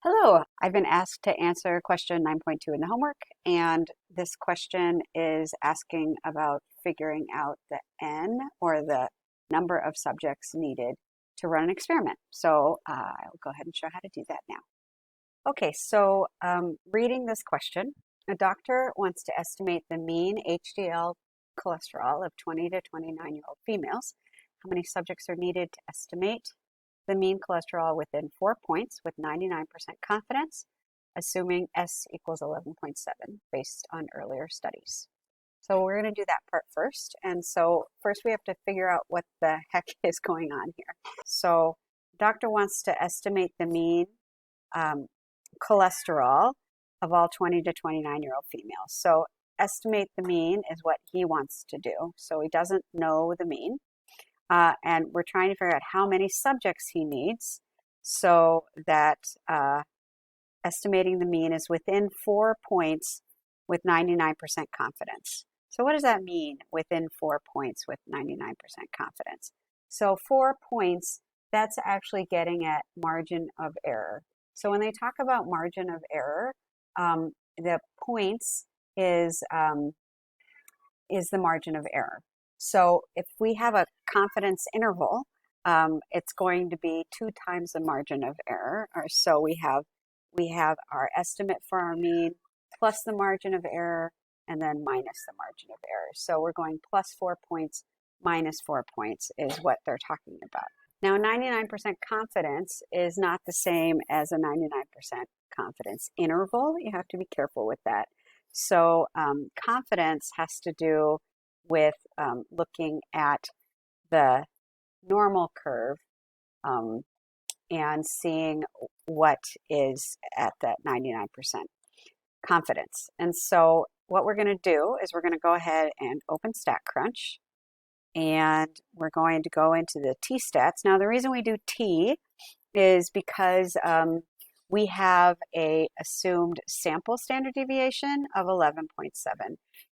Hello, I've been asked to answer question 9.2 in the homework, and this question is asking about figuring out the N, or the number of subjects needed to run an experiment. So I'll go ahead and show how to do that now. Okay, so reading this question, a doctor wants to estimate the mean HDL cholesterol of 20 to 29-year-old females. How many subjects are needed to estimate the mean cholesterol within 4 points with 99% confidence, assuming S equals 11.7 based on earlier studies. So we're going to do that part first. And so first we have to figure out what the heck is going on here. So the doctor wants to estimate the mean cholesterol of all 20 to 29-year-old females. So estimate the mean is what he wants to do. So he doesn't know the mean. And we're trying to figure out how many subjects he needs so that estimating the mean is within 4 points with 99% confidence. So what does that mean, within 4 points with 99% confidence? So 4 points, that's actually getting at margin of error. So when they talk about margin of error, the points is the margin of error. So if we have a confidence interval, it's going to be 2 times the margin of error. Or so we have our estimate for our mean plus the margin of error and then minus the margin of error. So we're going plus 4 points minus 4 points is what they're talking about. Now 99% confidence is not the same as a 99% confidence interval. You have to be careful with that. So confidence has to do with looking at the normal curve and seeing what is at that 99% confidence. And so what we're going to do is we're going to go ahead and open StatCrunch, and we're going to go into the t-stats. Now the reason we do t is because we have a assumed sample standard deviation of 11.7.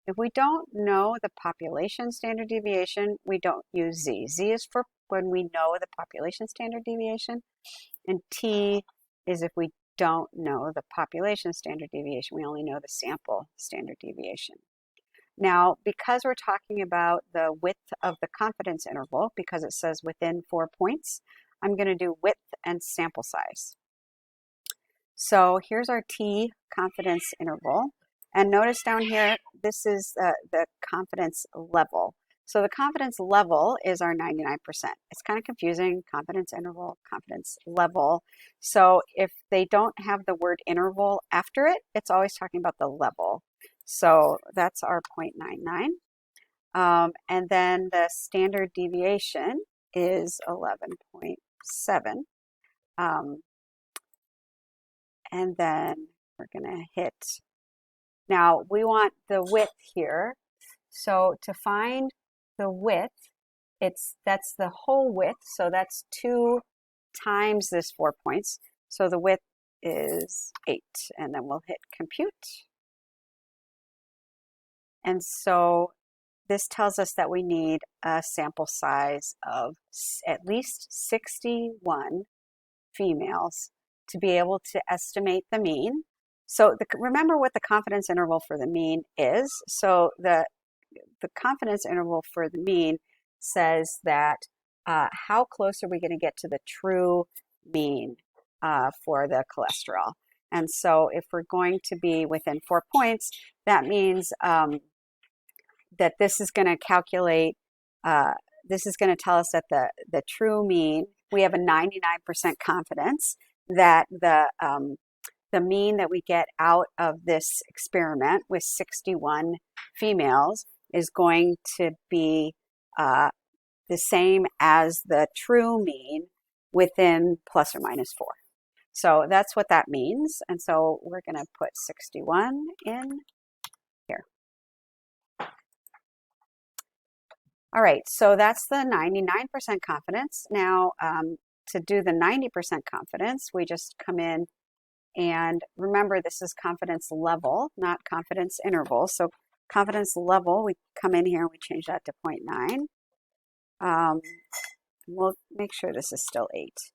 If we don't know the population standard deviation, we don't use z. Z is for when we know the population standard deviation, and t is if we don't know the population standard deviation, we only know the sample standard deviation. Now, because we're talking about the width of the confidence interval, because it says within 4 points, I'm going to do width and sample size. So here's our T confidence interval. And notice down here, this is the confidence level. So the confidence level is our 99%. It's kind of confusing, confidence interval, confidence level. So if they don't have the word interval after it, it's always talking about the level. So that's our 0.99. And then the standard deviation is 11.7. And then we're going to hit. Now we want the width here. So to find the width, that's the whole width. So that's 2 times this 4 points. So the width is 8. And then we'll hit compute. And so this tells us that we need a sample size of at least 61 females to be able to estimate the mean. So remember what the confidence interval for the mean is. So the confidence interval for the mean says that how close are we going to get to the true mean for the cholesterol. And so if we're going to be within 4 points, that means that this is going to calculate, this is going to tell us that the true mean, we have a 99% confidence that the mean that we get out of this experiment with 61 females is going to be the same as the true mean within plus or minus 4. So that's what that means. And so we're going to put 61 in here. All right, so that's the 99% confidence. Now, to do the 90% confidence, we just come in and remember this is confidence level, not confidence interval. So confidence level, we come in here, we change that to 0.9. We'll make sure this is still 8.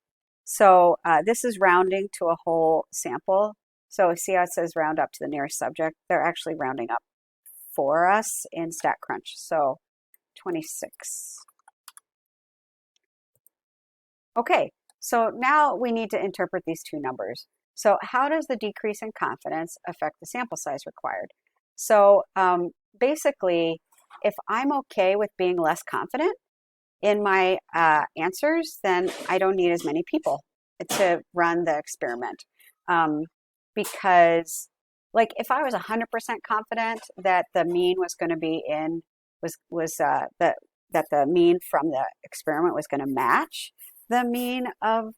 So this is rounding to a whole sample. So see how it says round up to the nearest subject? They're actually rounding up for us in StatCrunch. So 26. Okay, so now we need to interpret these two numbers. So how does the decrease in confidence affect the sample size required? So basically, if I'm okay with being less confident in my answers, then I don't need as many people to run the experiment. Because like if I was 100% confident that the mean was going to be in, that the mean from the experiment was going to match the mean of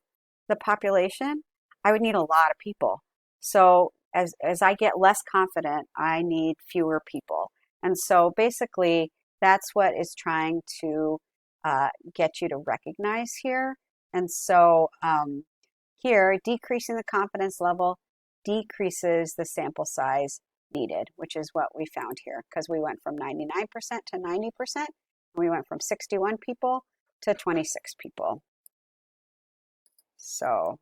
the population, I would need a lot of people. So as I get less confident, I need fewer people. And so basically, that's what is trying to get you to recognize here. And so here, decreasing the confidence level decreases the sample size needed, which is what we found here, because we went from 99% to 90%. We went from 61 people to 26 people. So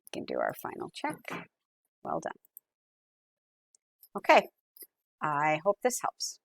we can do our final check. Well done. Okay, I hope this helps.